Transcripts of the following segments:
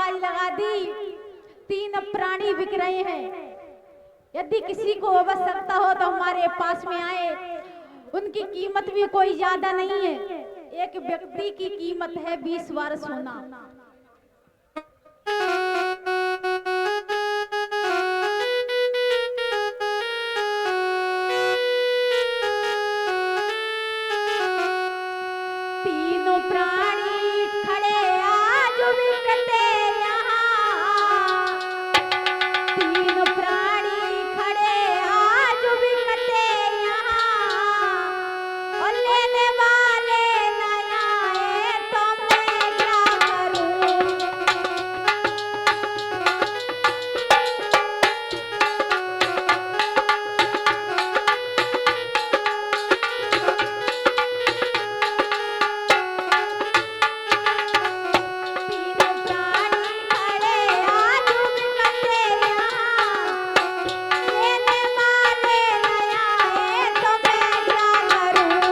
आवाज लगा दी, 3 प्राणी बिक रहे हैं। यदि किसी को आवश्यकता हो तो हमारे पास में आए। उनकी कीमत भी कोई ज्यादा नहीं है, एक व्यक्ति की कीमत है 20 बार सोना। तीनों प्राणी खड़े आज बिकते यहाँ, तीनों प्राणी खड़े आज बिकते यहाँ, और लेने वाले न आए तो मैं क्या करूं। तीनों प्राणी खड़े आज बिकते यहाँ, लेने वाले न आए तो मैं क्या करूं।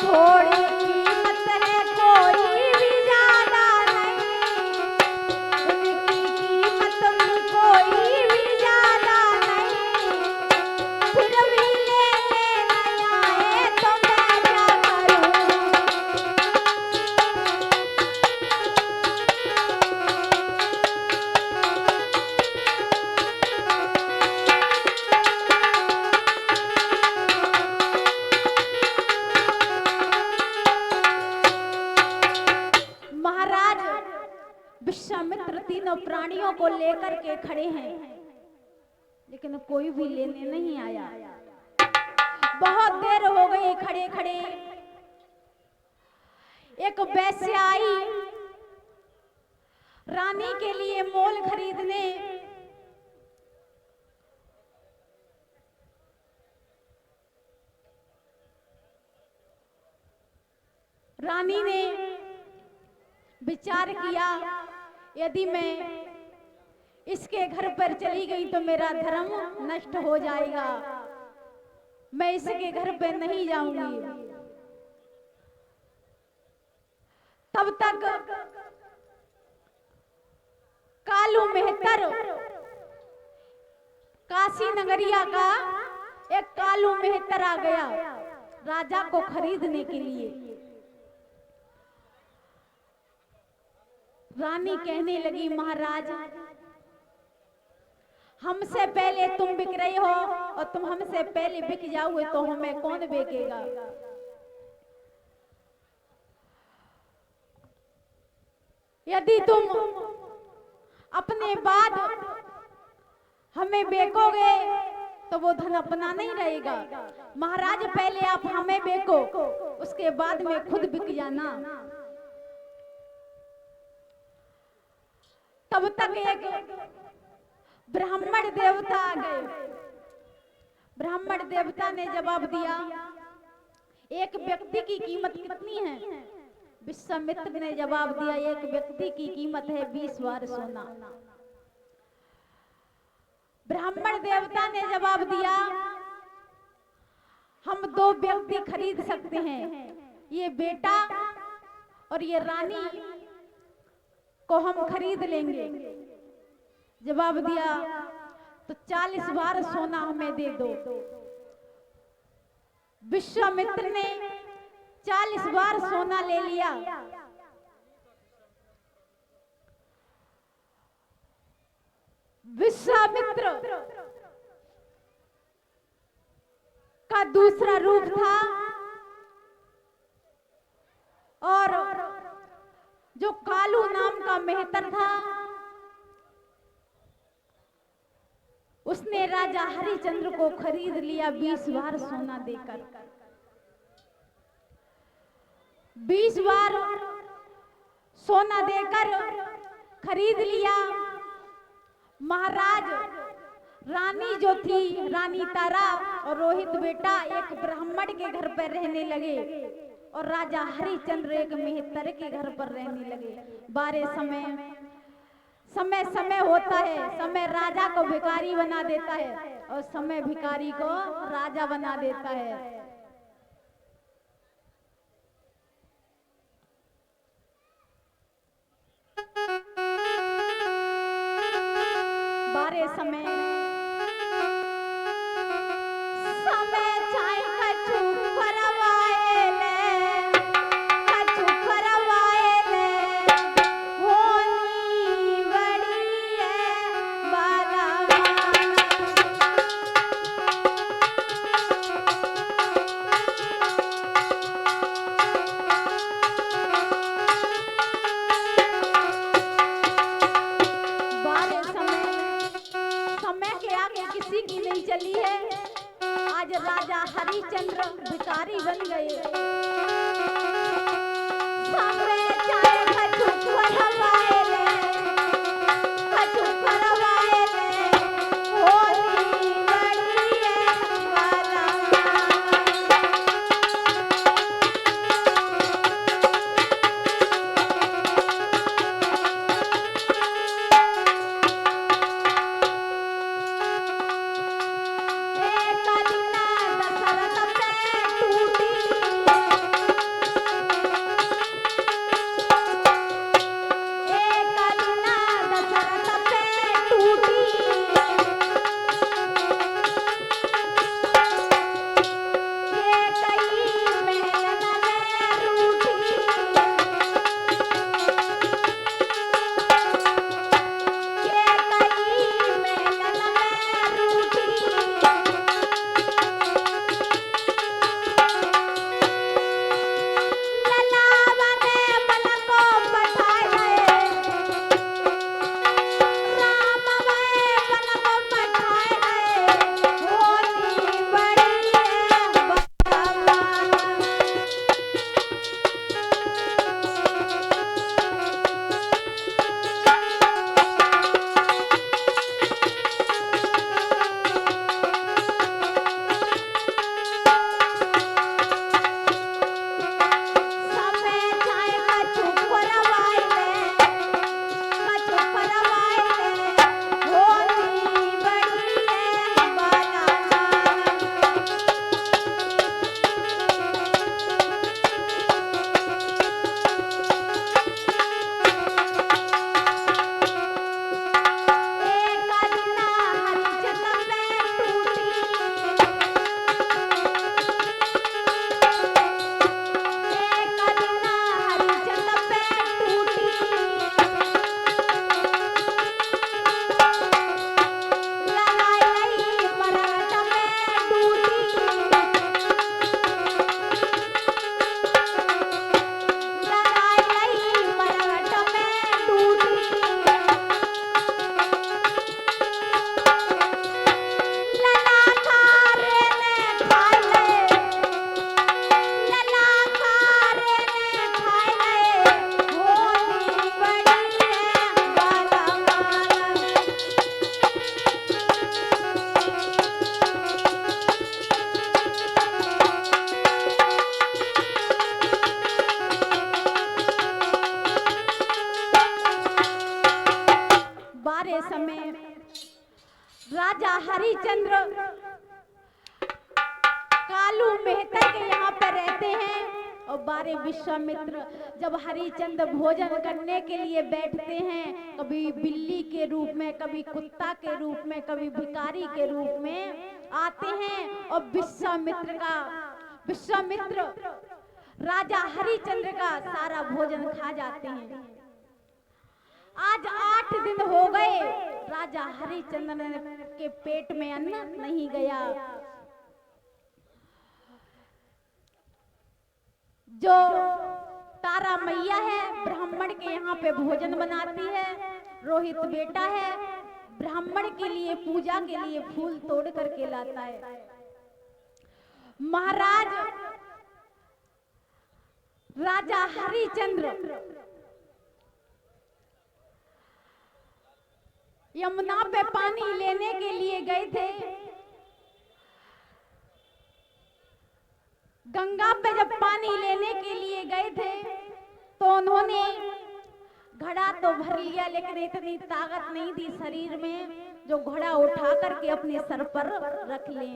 थोड़ी कीमत है कोई भी ज्यादा नहीं, उनकी कीमत भी कोई भी ज्यादा नहीं, फिर भी लेने न आए तो मैं क्या करूं। महाराज विश्वामित्र तीनों प्राणियों को लेकर के खड़े हैं, लेकिन कोई भी लेने नहीं आया। बहुत देर हो गई खड़े खड़े। एक वैश्य आई रानी के लिए मोल खरीदने। रानी ने विचार किया, यदि मैं इसके घर पर चली गई तो मेरा धर्म नष्ट हो जाएगा, मैं इसके घर पर नहीं जाऊंगी। तब तक कालू मेहतर, काशी नगरिया का एक कालू मेहतर आ गया राजा को खरीदने के लिए। रानी कहने लगी, महाराज हमसे पहले तुम बिक रहे हो और तुम हमसे पहले बिक जाओगे तो हमें कौन बेचेगा। यदि तुम अपने बाद हमें बेचोगे तो वो धन अपना नहीं रहेगा। महाराज पहले आप हमें बेचो, उसके बाद में खुद बिक जाना। तब तक एक ब्राह्मण देवता आ गए। ब्राह्मण देवता ने जवाब दिया, एक व्यक्ति की कीमत कितनी है? विश्वामित्र ने जवाब दिया, एक व्यक्ति की कीमत है 20 बार सोना। ब्राह्मण देवता ने जवाब दिया, हम 2 व्यक्ति खरीद सकते हैं, ये बेटा और ये रानी को हम खरीद लेंगे। जवाब दिया, तो 40 बार सोना हमें दे दो। विश्वामित्र ने 40 बार सोना ले लिया। विश्वामित्र का दूसरा रूप था और जो कालू नाम का मेहतर था उसने राजा हरिश्चंद्र को खरीद लिया 20 बार सोना देकर। 20 बार सोना देकर खरीद लिया। महाराज रानी जो थी, रानी तारा और रोहित बेटा एक ब्राह्मण के घर पर रहने लगे। और राजा हरिचंद्र एक मेहतर के घर पर रहने लगे। बारे समय समय समय होता है, समय राजा को भिखारी बना देता है और समय भिखारी को राजा बना देता है। बारे समय समय चाय कछु करवाए ले, कछु करवाए ले, होनी बड़ी है बाला किसी की नहीं चली है। आज राजा हरिचंद्र भिखारी बन गए। समय चाहे कछु करवाए ले, कछु करवाए ले, होनी बड़ी है बाला समय राजा हरिचंद्र कालू मेहतर के यहाँ पे रहते हैं। और बारे विश्वामित्र जब हरिचंद्र भोजन करने के लिए बैठते हैं, कभी बिल्ली के रूप में, कभी कुत्ता के रूप में, कभी भिखारी के रूप में आते हैं और विश्वामित्र राजा हरिचंद्र का सारा भोजन खा जाते हैं। आज 8 दिन हो गए, राजा हरिचंद्र के पेट में अन्न नहीं गया। जो तारा मैया है ब्राह्मण के यहाँ पे भोजन बनाती है। रोहित बेटा है, ब्राह्मण के लिए पूजा के लिए फूल तोड़ करके लाता है। महाराज राजा हरिचंद्र यमुना पे पानी लेने के लिए गए थे। गंगा पे जब पानी लेने के लिए गए थे तो उन्होंने घड़ा तो भर लिया, लेकिन इतनी ताकत नहीं थी शरीर में जो घड़ा उठा करके अपने सर पर रख लें।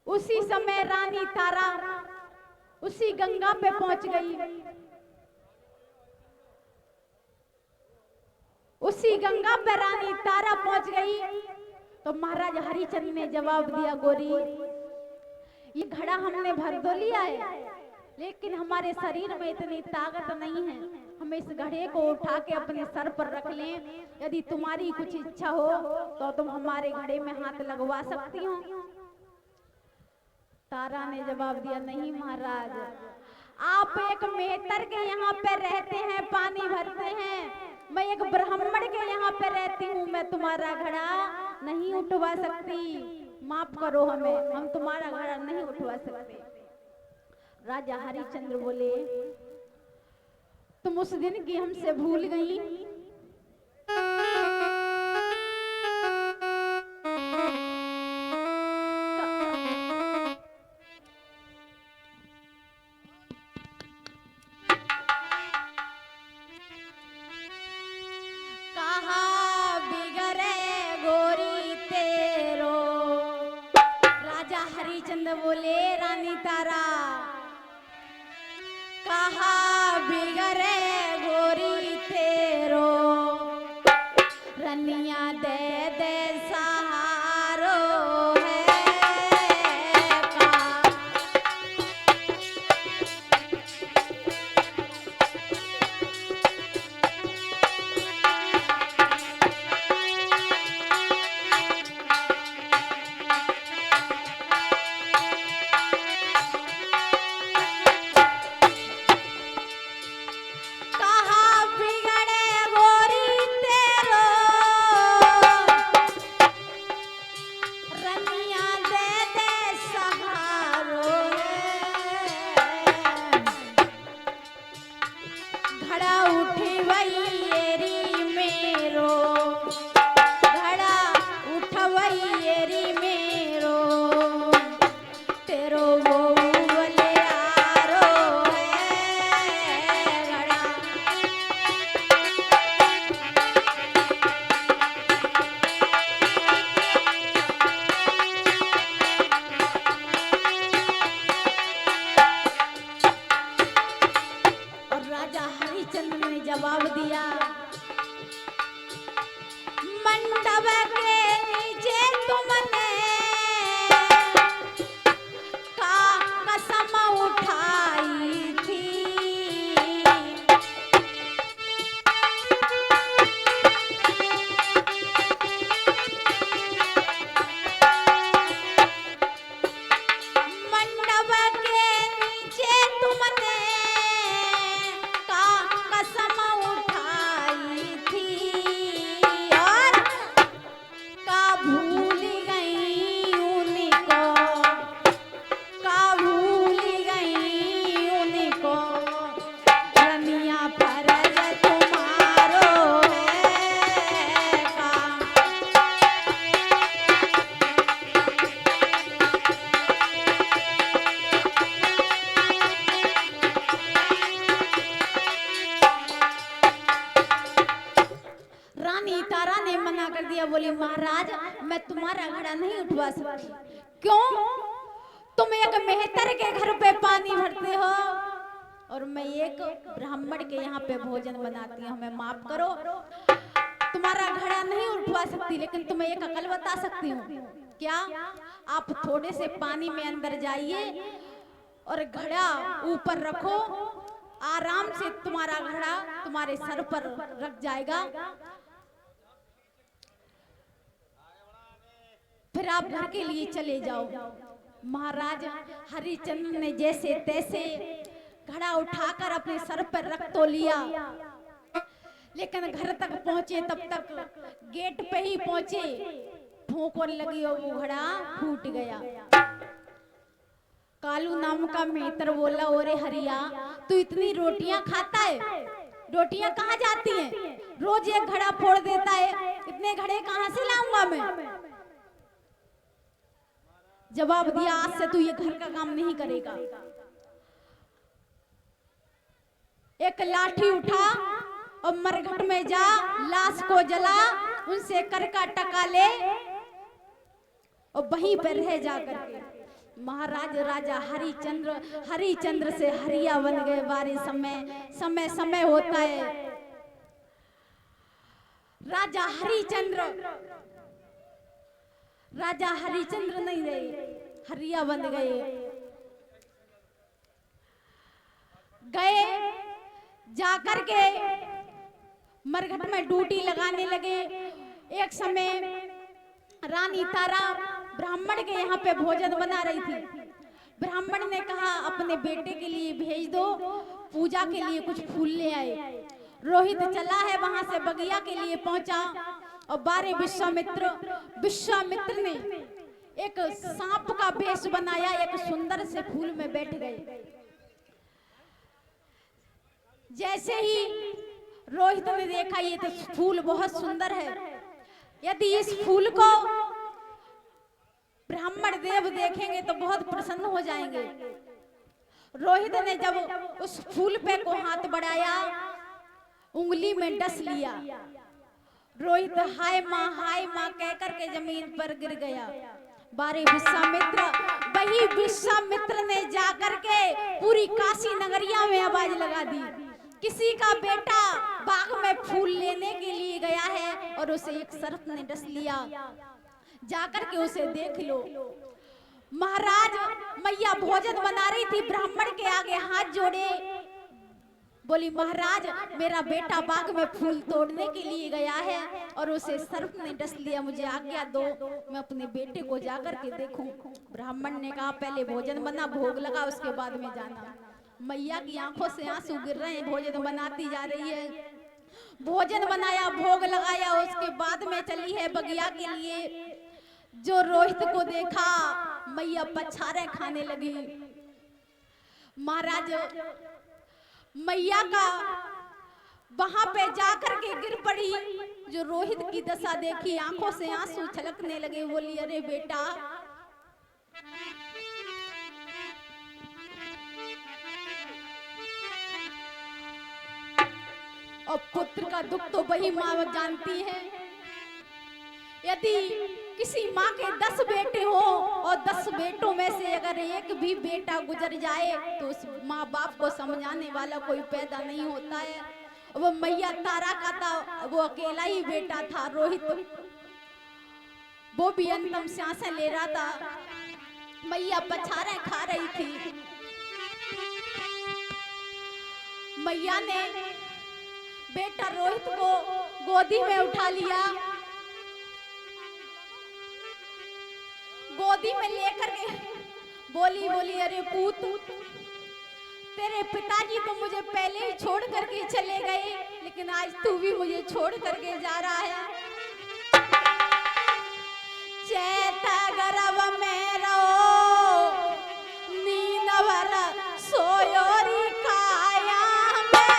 उसी समय रानी तारा उसी गंगा पे पहुंच गई। उसी गंगा पे रानी तारा पहुंच गई तो महाराज हरिचंद्र ने जवाब दिया, गोरी ये घड़ा हमने भर तो लिया है, लेकिन हमारे शरीर में इतनी ताकत नहीं है, हम इस घड़े को उठा के अपने सर पर रख लें। यदि तुम्हारी कुछ इच्छा हो तो तुम हमारे घड़े में हाथ लगवा सकती हो। तारा ने जवाब दिया, नहीं महाराज, आप एक मेहतर के यहाँ पे रहते हैं, पानी भरते हैं, मैं एक ब्राह्मण के यहाँ पे रहती हूँ, मैं तुम्हारा घड़ा नहीं उठवा सकती, माफ करो हमें, हम तुम्हारा घड़ा नहीं उठवा सकते। राजा हरिश्चंद्र बोले, तुम उस दिन की हमसे भूल गई? हरिश्चंद्र बोले, रानी तारा कहा बिगड़े गोरी तेरो, रनिया दे दे सहारो है का। जवाब दिया, मंडप के नीचे तुमने का कसम उठाई थी, मंडप के नीचे तुमने बोली, महाराज मैं तुम्हारा घड़ा नहीं उठवा सकती। क्यों? तुम एक मेहतर के घर पे पानी भरते हो और मैं एक ब्राह्मण के यहाँ पे भोजन बनाती हूँ, हमें माफ करो, तुम्हारा घड़ा नहीं उठवा सकती, लेकिन तुम्हें एक अकल बता सकती हूँ। क्या? आप थोड़े से पानी में अंदर जाइए और घड़ा ऊपर रखो, आराम से तुम्हारा घड़ा तुम्हारे सर पर रख जाएगा, फिर आप घर के लिए चले जाओ। महाराज हरिश्चंद्र ने जैसे तैसे घड़ा उठाकर अपने सर पर रख तो लिया, लेकिन घर तक पहुंचे तब तक गेट पे ही पहुंचे, ठोकर लगी और वो घड़ा फूट गया। कालू नाम का मेहतर बोला, ओरे हरिया तू इतनी रोटियां खाता है, रोटियां कहाँ जाती हैं? रोज एक घड़ा फोड़ देता है, इतने घड़े कहाँ से लाऊंगा मैं? जवाब दिया, आज से तू ये घर का काम नहीं करेगा। एक लाठी उठा और मरघट में जा, लाश को जला, उनसे कर का टका ले और वहीं पर रह जा करके। महाराज राजा हरिचंद्र से हरिया बन गए। बारे समय होता है। राजा हरिचंद्र नहीं रहे, हरिया बन गए। जाकर के मरघट में ड्यूटी लगाने लगे। एक समय रानी तारा ब्राह्मण के यहाँ पे भोजन बना रही थी। ब्राह्मण ने कहा अपने बेटे के लिए भेज दो, पूजा के लिए कुछ फूल ले आए। रोहित चला है, वहां से बगिया के लिए पहुंचा और बारे विश्वामित्र ने एक सांप का वेश बनाया, एक सुंदर से फूल में बैठ गए। जैसे ही रोहित ने देखा ये तो फूल बहुत सुंदर है, यदि इस फूल को ब्राह्मण देव देखेंगे तो बहुत प्रसन्न हो जाएंगे। रोहित ने जब उस फूल पे को हाथ बढ़ाया, उंगली में डस लिया। रोहित हाय माँ कह करके जमीन पर गिर गया। बारे वही विश्वामित्र ने जाकर के पूरी काशी नगरिया में आवाज लगा दी, किसी का बेटा बाग में फूल लेने के लिए गया है और उसे एक सर्प ने डस लिया, जाकर के उसे देख लो। महाराज मैया भोजन बना रही थी, ब्राह्मण के आगे हाथ जोड़े, बोली महाराज मेरा बेटा बाग में फूल तोड़ने के लिए गया है और उसे सर्प ने डस लिया, मुझे आज्ञा दो मैं अपने बेटे को जाकर के देखूं। ब्राह्मण ने कहा पहले भोजन बना, भोग लगा, उसके बाद में जाना। मैया की आंखों से आंसू गिर रहे हैं, भोजन बनाती जा रही है। भोजन बनाया, भोग लगाया, उसके बाद में चली है बगिया के लिए। जो रोहित को देखा मैया पछारे खाने लगी। महाराज मैया का वहां पे जाकर के गिर पड़ी। जो रोहित की दशा देखी, आंखों से आंसू छलकने लगे, बोली अरे बेटा और पुत्र का दुख तो वही माँ जानती है। यदि किसी माँ के 10 बेटे हो और 10 बेटों में से अगर एक भी बेटा गुजर जाए तो उस माँ बाप को समझाने वाला कोई पैदा नहीं होता है। वो मैया तारा का था, वो अकेला ही बेटा था रोहित, वो भी अंतिम सांसें ले रहा था। मैया पछारे खा रही थी। मैया ने बेटा रोहित को गोदी में उठा लिया, गोदी में लेकर के बोली अरे पूत तेरे पिताजी तो मुझे पहले ही छोड़ करके चले गए, लेकिन आज तू भी मुझे छोड़ करके जा रहा है। चैता गर्भ में रहो नींद भर सोयोरी काया में,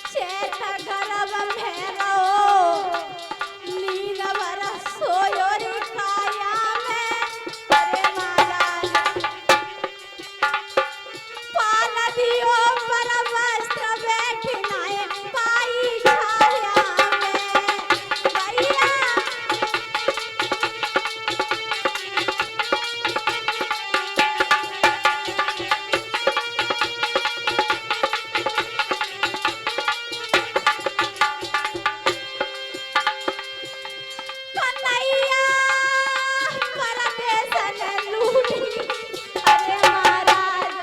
चैता गर्भ में रहो नींद भर सोयोरी काया में। अरे महाराज पाल दियो पर वस्त्र बैठनाए पाई छाया में। भैया कन्हैया परदेस ने लूटी। अरे महाराज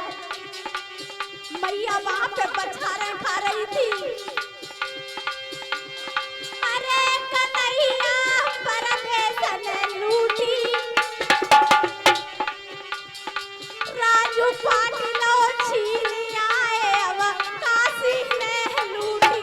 मैया वहां पे पछारे खा रही थी। अरे कन्हैया परदेस ने लूटी, राजू पाटिलो छीनी आए अब काशी में लूटी।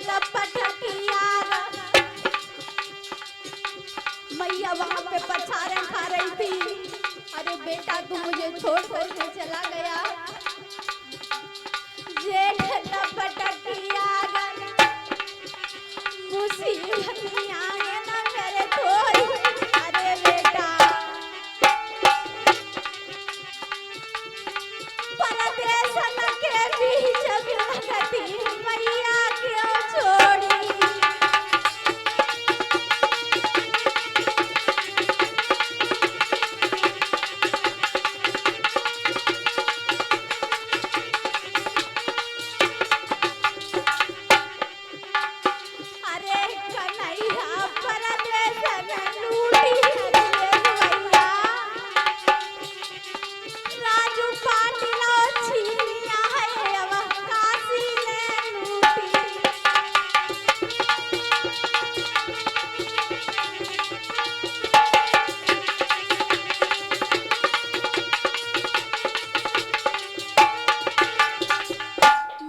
लपट किया। मैया वहां पे पछाड़े खा रही थी। अरे बेटा तू मुझे छोड़ करके चला गया। जेठ लपट किया मुसीबत में आए ना मेरे कोई। अरे बेटा परदेसन के बीच विरहती मैया क्यों छोड़ी। अरे कन्हैया परदेसन लूटी मैया। राजू पाटिल और छीनिया है अब काशी ने लूटी।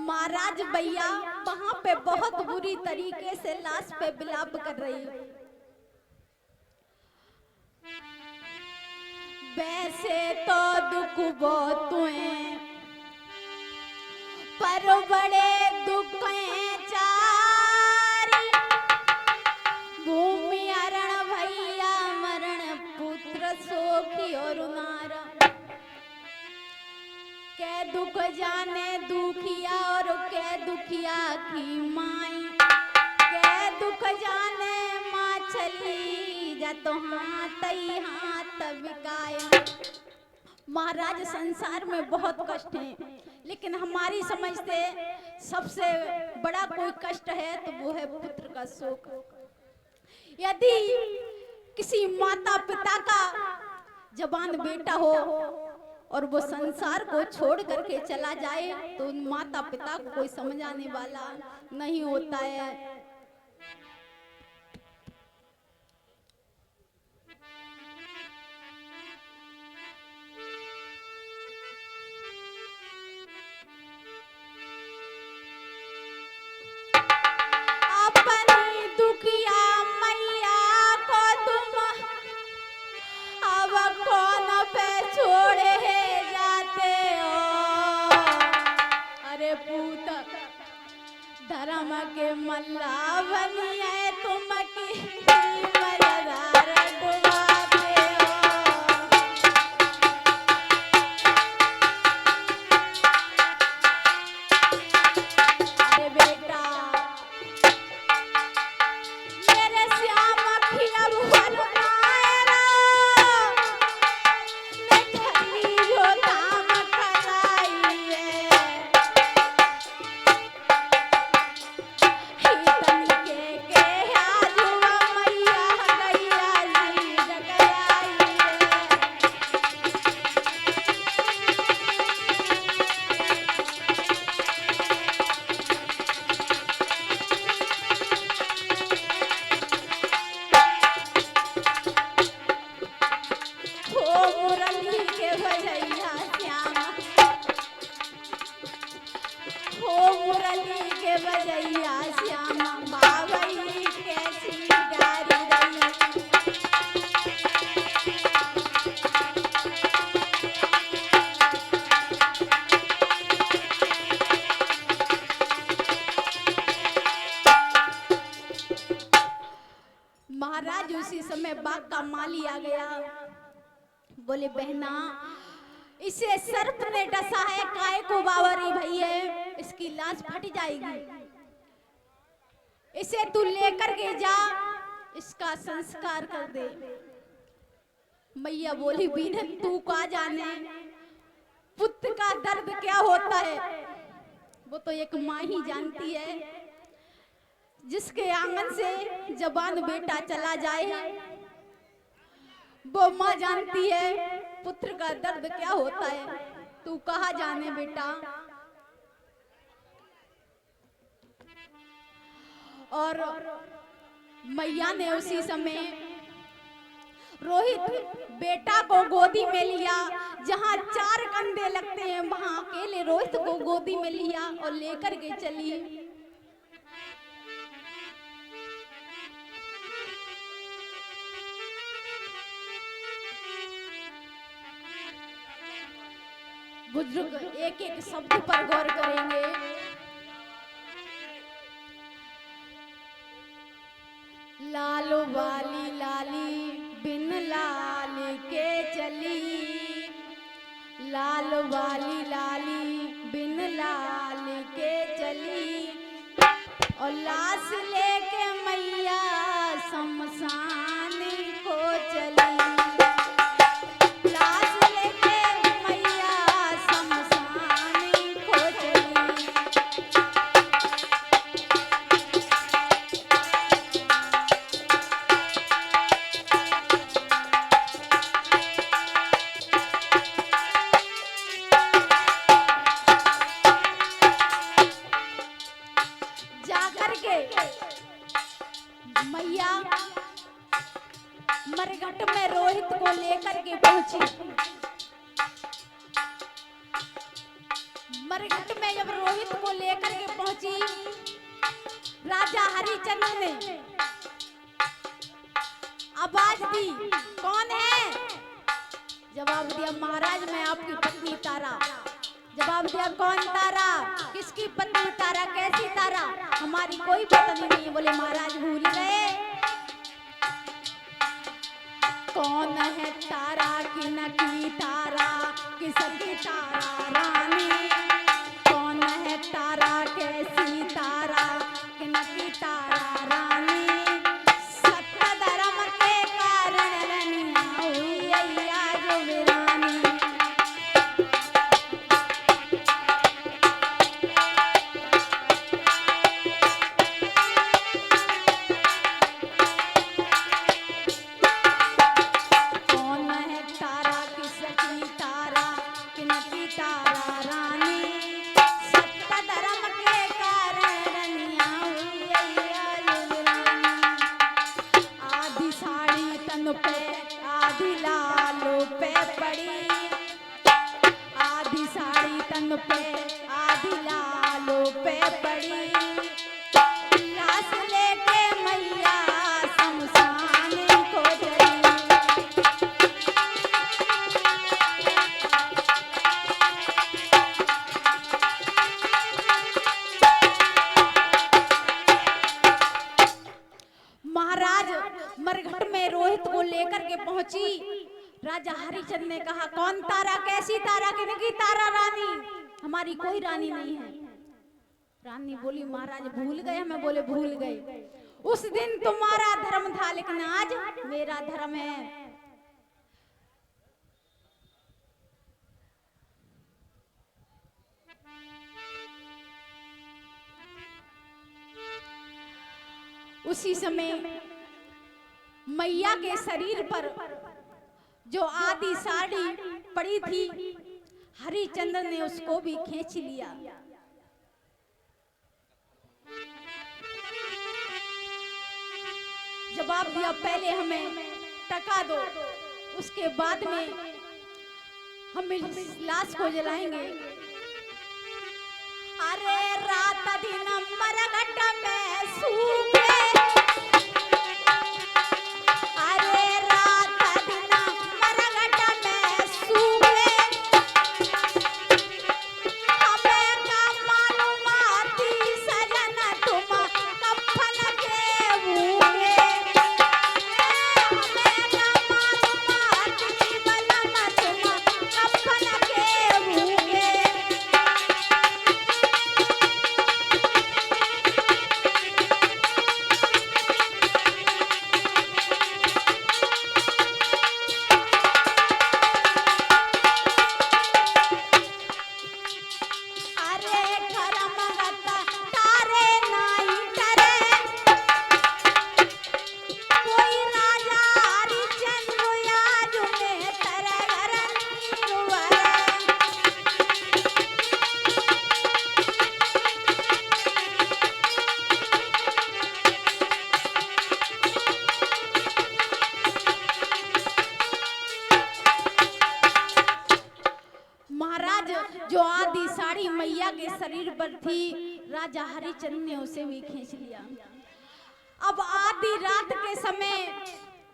महाराज भैया वहां पे बहुत बुरी तरीके से लाश पे विलाप कर रही। वैसे तो दुख बहुत हैं पर बड़े दुख हैं चारी। भूमि हरण भैया मरण पुत्र सोखी और नारा। कै दुख जाने दुखिया और कै दुखिया की माई। कै दुख जाने माँ चली जा तो हाथ ही हाथ बिकाया। महाराज संसार में बहुत कष्ट है लेकिन हमारी समझ से सबसे बड़ा कोई कष्ट है तो वो है पुत्र का शोक। यदि किसी माता पिता का जवान बेटा हो और वो संसार को छोड़ करके चला जाए तो उन माता पिता को कोई समझाने वाला नहीं होता है। अपनी दुखिया मैया को तुम अब कौन पे छोड़े जाते हो। अरे पूत धर्म के मल्ला बनिए तुम की मर्यादा डुबाते हो। अरे बेटा मेरे श्याम अखियाँ भुवन मायरा। मैं ठगी जो काम कराई है। हितन के आजुआ मैया गैया जी जगयाई है। हो मुरली के बजैया श्यामा। हो मुरली के बजैया श्यामा। बाबई कैसी गारी रही। महाराज उसी समय बाग का माली आ गया। बोले बहना इसे सर्प ने डसा है काय को बावरी भैया इसकी लाश फट जाएगी। इसे तू लेकर के जा इसका संस्कार कर दे। मैया बोली बीनन तू का जाने पुत्र का दर्द क्या होता है। वो तो एक माँ ही जानती है। जिसके आंगन से जवान बेटा चला जाए वो माँ जानती है पुत्र का दर्द क्या होता है। तू कहाँ जाने बेटा। और मैया ने उसी समय रोहित बेटा को गोदी में लिया। जहाँ 4 कंधे लगते हैं वहां अकेले रोहित को गोदी में लिया और लेकर के चली। बुजुर्ग एक एक शब्द पर गौर करेंगे। लाल वाली लाली बिन लाल के चली, लाल वाली लाली बिन लाल के चली, और लाश लेके मैया शमशान को चली, लाश लेके मैया शमशान को चली। जाकर के मैया मरघट में रोहित को लेकर के पहुंची। मरघट में जब रोहित को लेकर के पहुंची, राजा हरिचंद्र ने आवाज दी, कौन है? जवाब दिया, महाराज मैं आपकी पत्नी तारा। जवाब दिया, कौन तारा? किसकी पत्नी तारा? कैसी तारा? हमारी कोई पत्नी नहीं। बोले महाराज भूल गए, कौन है तारा? कि न की तारा, किसकी तारा रानी? कौन है तारा? कैसी तारा? कि न की तारा रानी? सत्य धर्म के कारण रनिया हुई अय्या जो वीरानी। तारा रानी, सत्य धर्म के कारण रनिया हुई अय्या युवरानी। आधी साड़ी तन पे आधी लालो पे पड़ी, आधी साड़ी तन पे आधी लालो पे पड़ी, लाश लेके मैया शमशान को चली। महाराज मरघट में रोहित को लेकर के पहुंची। राजा हरिचंद्र ने कहा, कौन तारा? कैसी तारा? किनकी तारा रानी? हमारी कोई रानी नहीं है। रानी बोली, महाराज भूल गए हमें। बोले भूल गए, उस दिन तुम्हारा धर्म था लेकिन आज मेरा धर्म है। उसी समय मैया के शरीर पर जो आधी साड़ी पड़ी थी, हरिचंद्र ने उसको भी खींच लिया। जवाब दिया, पहले हमें टका दो, उसके बाद में हम इस लाश को जलाएंगे। अरे रात दिन मरघट में सूखे, अरे रात दिन मरघट में सूखे, हमें का मालूम आती सजन तुम कफन के भूखे, हमें का मालूम आती बलम तुम कफन के भूखे। जो आधी साड़ी मैया के शरीर पर थी, राजा हरिचंद्र ने उसे भी खींच लिया। अब आधी रात के समय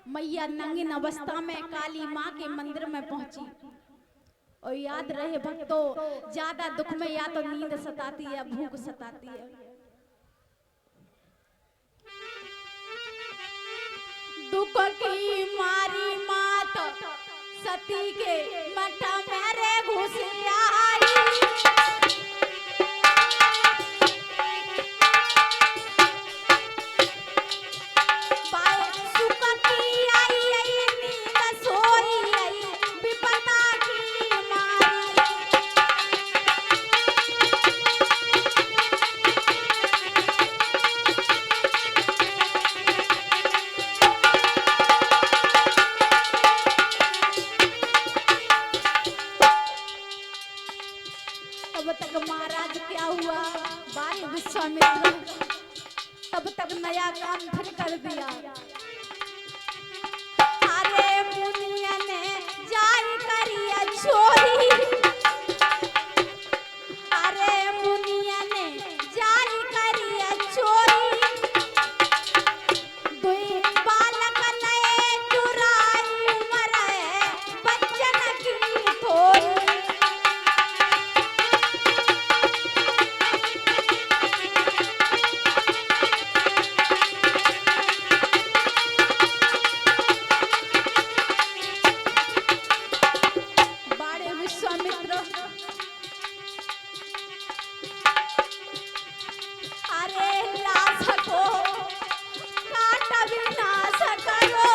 मैया नंगीन अवस्था में काली माँ के मंदिर में पहुंची। और याद रहे भक्तों, ज्यादा दुख में या तो नींद सताती है, भूख सताती है। दुख की मारी मात सती के मठ मेरे घुस आई, सुख की आई नींद सोई आई, विपदा की मारी। तब तक महाराज क्या हुआ, बारी विश्वामित्र तब तक नया काम फिर कर दिया। अरे मुनिया ने जारी करिया चोरी, अरे मुनिया ने जारी करिया चोरी, दुई बालक नए चुराई मरे बच्चन की थोरी। विश्वामित्र अरे लाश को काट विनाश करो,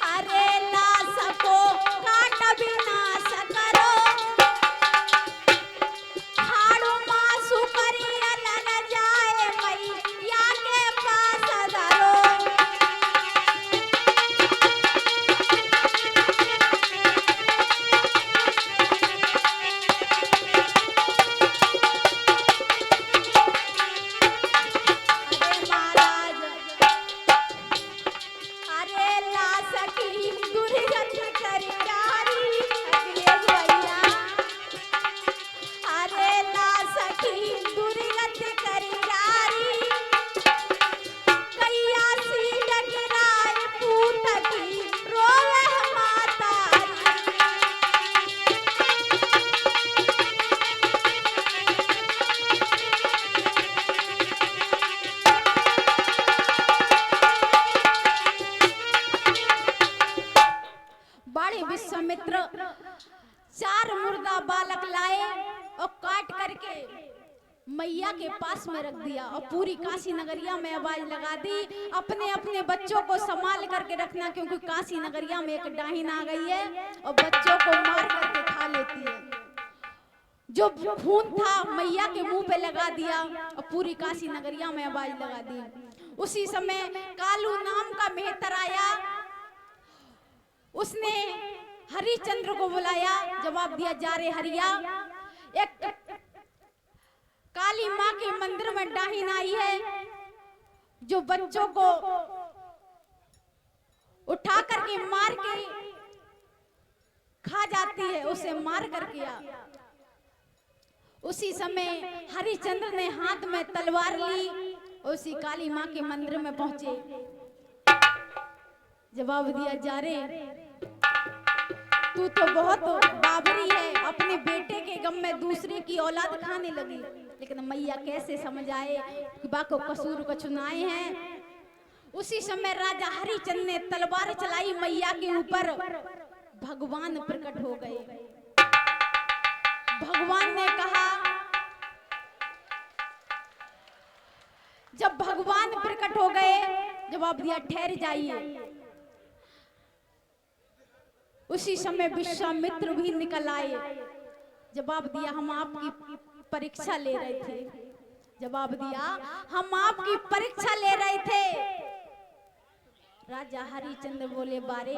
अरे लाश को काट विनाश करो, हाड़ू मासू करिया न जाए मैया के पास धरो। विश्वामित्र 4 मुर्दा बालक लाए और काट करके मैया के पास में रख दिया और पूरी काशी नगरिया में आवाज लगा दी, अपने अपने बच्चों को संभाल करके रखना, क्योंकि काशी नगरिया में एक डाहिन आ गई है और बच्चों को मार करके खा लेती है। जो खून था मैया के मुंह पे लगा दिया और पूरी काशी नगरिया में आवाज लगा दी। उसी समय कालू नाम का मेहतर आया, उसने हरिश्चंद्र को बुलाया, जवाब दिया जा रे हरिया, एक काली माँ के मंदिर में डाहिन आई है जो बच्चों को उठा करके मार के खा जाती है, उसे मार करके आ। उसी समय हरिश्चंद्र ने हाथ में तलवार ली, उसी काली माँ के मंदिर में पहुंचे, जवाब दिया जा रे तू तो बहुत बाबरी है, अपने बेटे के गम में दूसरे की औलाद खाने लगी। लेकिन मैया कैसे समझ आए कि बाको कसूर को चुनाए हैं। उसी समय राजा हरिचंद ने तलवार चलाई मैया के ऊपर, भगवान प्रकट हो गए। भगवान ने कहा, जब भगवान प्रकट हो गए, जवाब दिया ठहर जाइए। उसी समय विश्वामित्र भी निकल आए, जवाब दिया हम आपकी परीक्षा ले रहे थे। जवाब दिया हम आपकी परीक्षा ले रहे थे। राजा हरिचंद्र बोले बारे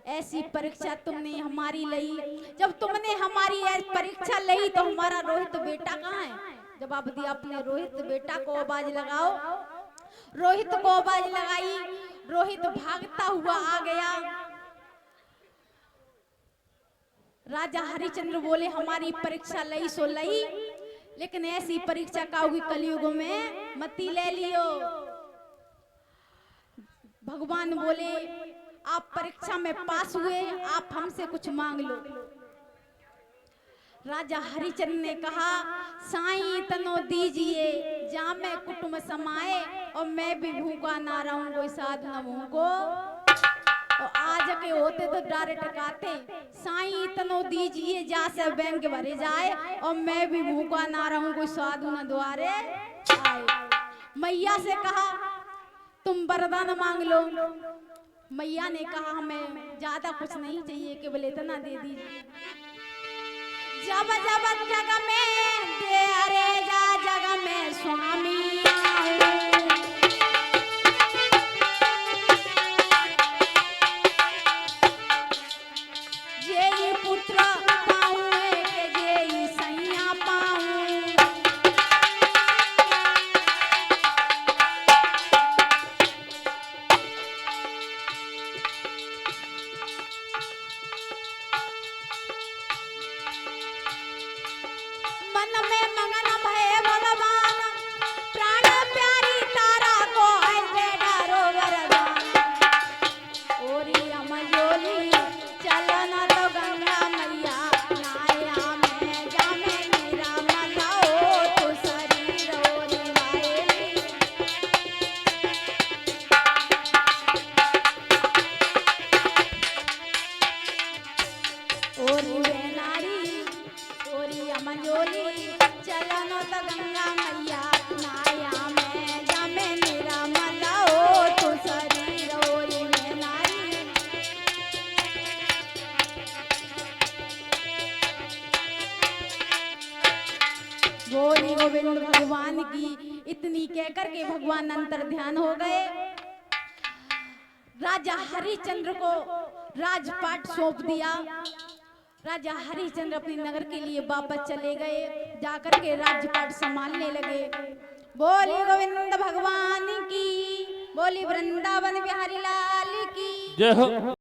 ऐसी परीक्षा तुमने हमारी लई, जब तुमने हमारी परीक्षा लई तो हमारा रोहित बेटा कहाँ है? जवाब दिया अपने रोहित बेटा को आवाज लगाओ। रोहित को आवाज लगाई, रोहित भागता हुआ आ गया। राजा हरिचंद्र बोले हमारी परीक्षा लई सो लई, लेकिन ऐसी परीक्षा का होगी कलयुग में मती ले लियो। भगवान बोले आप परीक्षा में पास हुए, आप हमसे कुछ मांग लो। राजा हरिचंद्र ने कहा, साईं तनो दीजिए जामे कुटुंब समाए, और मैं भी भूखा ना रहूं कोई साधु न भूखो। और आज के होते तो डायरेक्ट कहते, साईं तनो दीजिए जा से बैंक भरे जाए, और मैं भी भूखा ना रहूं कोई साधु न द्वारे आए। मैया से कहा, तुम वरदान मांग लो। मैया ने कहा, हमें ज्यादा कुछ नहीं चाहिए, केवल इतना दे दीजिए। जब जब जग में दे अरे जा जग में स्वामी आऊं, जेई पुत्र पाऊं के जेई सैया पाऊं। मन में मगन भय भगवान, प्राण प्यारी तारा को ऐसे डरो वरदान। ओरी अमजोली चलन तो गंगा मैया, नाया में जामे मेरा मलाओ तो शरीर ओरी वायली। ओरी वे नारी ओरी अमजोली चलन तो गंगा मैया, नाया में जामे मेरा मलाओ तो शरीर ओरी वे नारी। गोरी गोविंद भगवान की इतनी कहकर के भगवान अंतर ध्यान हो गए। राजा हरिचंद्र को राजपाट सौंप दिया। राजा हरिचंद्र अपने नगर के लिए वापस चले गए, जाकर के राजपाट संभालने लगे। बोली गोविंद भगवान की, बोली वृंदावन बिहारी लाल की जय हो।